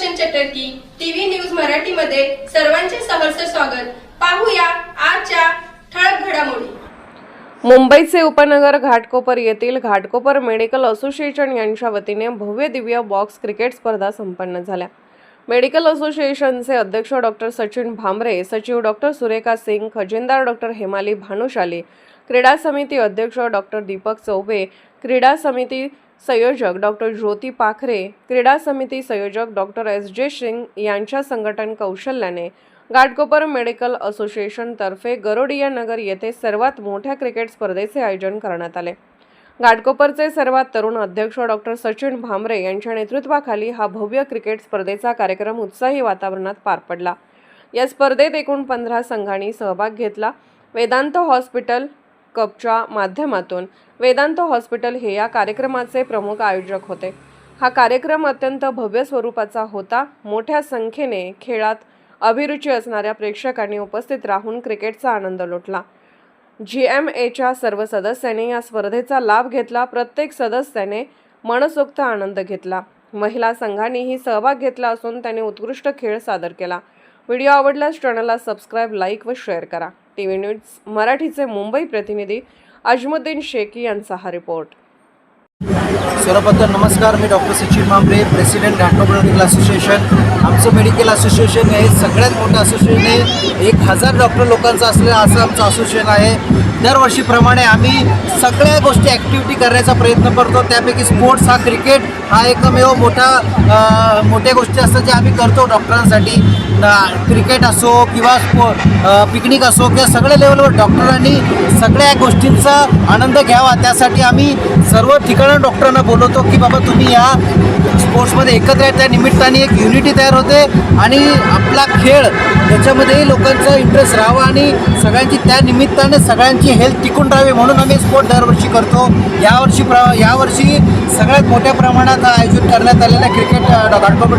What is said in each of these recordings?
Sudarshan चटर्की TV news Marathi मध्ये सर्वांचे सहर्ष स्वागत। पाहूया आजच्या ठळक घडामोडी। मुंबईचे उपनगर घाटकोपर येथील घाटकोपर मेडिकल असोसिएशन यांच्या वतीने भव्य दिव्य बॉक्स क्रिकेट स्पर्धा संपन्न झाल्या। मेडिकल असोसिएशनचे अध्यक्ष डॉक्टर सचिन भामरे, सचिव डॉक्टर सुरेखा सिंग, खजिनदार डॉक्टर हेमाली भानुशाली, क्रीडा समिती अध्यक्ष डॉक्टर दीपक चौबे, क्रीडा समिती संयोजक डॉक्टर ज्योती पाखरे, क्रीडा समिती संयोजक डॉक्टर एस.जे. सिंग यांच्या संघटन कौशल्याने घाटकोपर मेडिकल असोसिएशन तर्फे गरोडिया नगर येथे सर्वात मोठ्या क्रिकेट स्पर्धेचे आयोजन करण्यात आले। घाटकोपरचे सर्वात तरुण अध्यक्ष डॉक्टर सचिन भामरे यांच्या नेतृत्वाखाली हा भव्य क्रिकेट स्पर्धेचा कार्यक्रम उत्साही वातावरणात पार पडला। या स्पर्धेत एकूण 15 संघांनी सहभाग घेतला। वेदांत हॉस्पिटल कपच्या माध्यमातून वेदांत हॉस्पिटल हे या कार्यक्रमाचे प्रमुख आयोजक होते। हा कार्यक्रम अत्यंत भव्य स्वरूपाचा होता। मोठ्या संख्येने खेळात अभिरुची असणाऱ्या प्रेक्षकांनी उपस्थित राहून क्रिकेटचा आनंद लुटला। GMAच्या सर्व सदस्यांनी या स्पर्धेचा लाभ घेतला। प्रत्येक सदस्याने मनसोक्त आनंद घेतला। महिला संघांनीही सहभाग घेतला असून त्यांनी उत्कृष्ट खेळ सादर केला। व्हिडिओ आवडल्यास चॅनलला सबस्क्राइब, लाईक व शेअर करा। टीव्ही न्यूज मराठीचे मुंबई प्रतिनिधी अजमुद्दीन शेखी यांचा हा रिपोर्ट। सर्वप्रथम नमस्कार, मी doctor Sachin Bhamre, president Ghatkopar medical association. आमचं मेडिकल असोसिएशन हे सगळ्यात मोठं असोसिएशन आहे। 1000 डॉक्टर लोकांचं असलेलं असं आमचं असोसिएशन आहे। दरवर्षीप्रमाणे आम्ही सगळ्या गोष्टी ॲक्टिव्हिटी करण्याचा प्रयत्न करतो। त्यापैकी स्पोर्ट्स हा क्रिकेट हा एकमेव मोठ्या गोष्टी असतात ज्या आम्ही करतो डॉक्टरांसाठी। क्रिकेट असो किंवा पिकनिक असो किंवा सगळ्या लेवलवर डॉक्टरांनी सगळ्या गोष्टींचा आनंद घ्यावा, त्यासाठी आम्ही सर्व ठिकाणं डॉक्टरांना बोलवतो की बाबा तुम्ही या स्पोर्ट्समध्ये एकत्र आहे। त्या निमित्ताने एक युनिटी तयार होते आणि आपला खेळ त्याच्यामध्येही लोकांचा इंटरेस्ट राहावा आणि सगळ्यांची त्या निमित्ताने सगळ्यांची हेल्थ टिकून राहावी म्हणून आम्ही स्पोर्ट दरवर्षी करतो। यावर्षी सगळ्यात मोठ्या प्रमाणात आयोजित करण्यात आलेला क्रिकेट घाटकोपर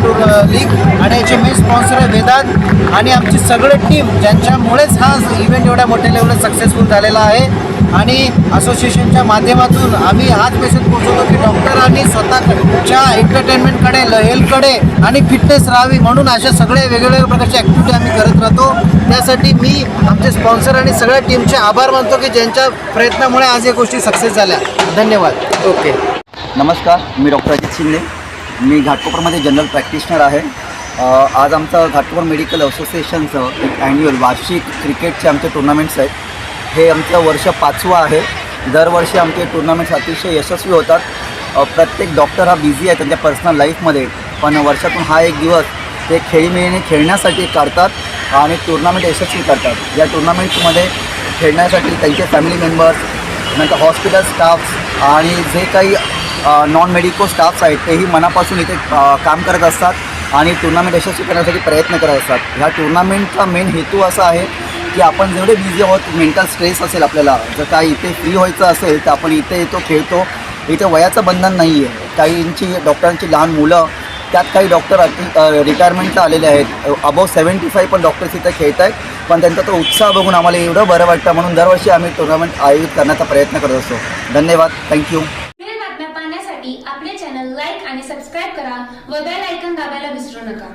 लीग आणि याचे मेन स्पॉन्सर आहे वेदांत आणि आमची सगळी टीम ज्यांच्यामुळेच हा इव्हेंट एवढ्या मोठ्या लेवलला सक्सेसफुल झालेला आहे। आणि असोसिएशनच्या माध्यमातून आम्ही हाच मेसेज पोहोचवतो की डॉक्टरांनी स्वतःच्या एंटरटेनमेंटकडे, हेल्थकडे आणि फिटनेस राहावी म्हणून अशा सगळ्या वेगवेगळ्या प्रकारच्या ॲक्टिव्हिटी आम्ही करत राहतो। त्यासाठी मी आमचे स्पॉन्सर आणि सगळ्या टीमचे आभार मानतो की ज्यांच्या प्रयत्नामुळे आज या गोष्टी सक्सेस झाल्या। धन्यवाद। ओके, नमस्कार, मी डॉक्टर अजित शिंदे, मी घाटकोपरमध्ये जनरल प्रॅक्टिशनर आहे। आज आमचं घाटकोपर मेडिकल असोसिएशनचं एक ॲन्युअल वार्षिक क्रिकेटचे आमचे टुर्नामेंट्स आहेत। हे आमचं वर्ष 5वं आहे। दरवर्षी आमचे टुर्नामेंट्स अतिशय यशस्वी होतात। प्रत्येक डॉक्टर हा बिझी आहे त्यांच्या पर्सनल लाईफमध्ये, पण वर्षातून हा एक दिवस ते खेळीमेळीने खेळण्यासाठी काढतात आणि टुर्नामेंट यशस्वी करतात। या टुर्नामेंट्समध्ये खेळण्यासाठी त्यांचे फॅमिली मेंबर्स, नंतर हॉस्पिटल स्टाफ्स आणि जे काही नॉन मेडिकल स्टाफ्स आहेत तेही मनापासून इथे काम करत असतात आणि टुर्नामेंट यशस्वी करण्यासाठी प्रयत्न करत असतात। ह्या टुर्नामेंटचा मेन हेतू असा आहे की आपण जेवढे बिझी आहोत, मेंटल स्ट्रेस असेल आपल्याला, जर काही इथे फ्री व्हायचं असेल तर आपण इथे येतो, खेळतो। इथे वयाचं बंधन नाही आहे। काहींची डॉक्टरांची लहान मुलं, त्यात काही डॉक्टर रिटायरमेंटला आलेले आहेत। अबव 75 पण डॉक्टर्स इथे खेळत आहेत, पण त्यांचा तो उत्साह बघून आम्हाला एवढं बरं वाटतं म्हणून दरवर्षी आम्ही टुर्नामेंट आयोजित करण्याचा प्रयत्न करत असतो। धन्यवाद, थँक्यू। बातम्या पाहण्यासाठी आपले चॅनल लाईक आणि सबस्क्राईब करा व बेल आयकॉन दाबायला विसरू नका।